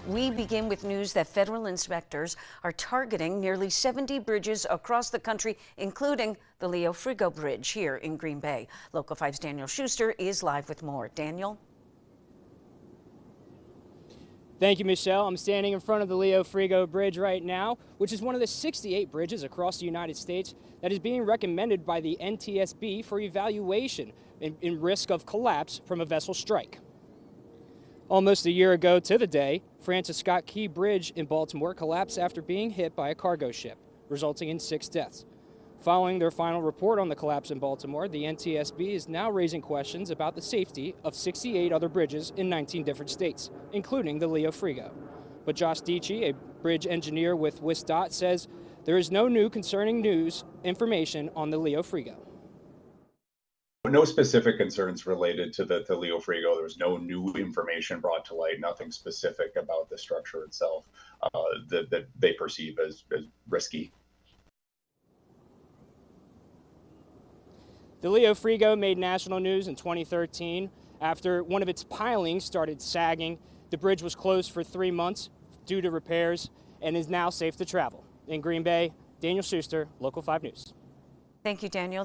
We begin with news that federal inspectors are targeting nearly 70 bridges across the country, including the Leo Frigo Bridge here in Green Bay. Local 5's Daniel Schuster is live with more. Daniel? Thank you, Michelle. I'm standing in front of the Leo Frigo Bridge right now, which is one of the 68 bridges across the United States that is being recommended by the NTSB for evaluation in risk of collapse from a vessel strike. Almost a year ago to the day, Francis Scott Key Bridge in Baltimore collapsed after being hit by a cargo ship, resulting in 6 deaths. Following their final report on the collapse in Baltimore, the NTSB is now raising questions about the safety of 68 other bridges in 19 different states, including the Leo Frigo. But Josh Dietschy, a bridge engineer with WSDOT, says there is no new concerning information on the Leo Frigo. No specific concerns related to the Leo Frigo. There was no new information brought to light, nothing specific about the structure itself that they perceive as risky. The Leo Frigo made national news in 2013 after one of its pilings started sagging. The bridge was closed for 3 months due to repairs and is now safe to travel. In Green Bay, Daniel Schuster, Local 5 News. Thank you, Daniel.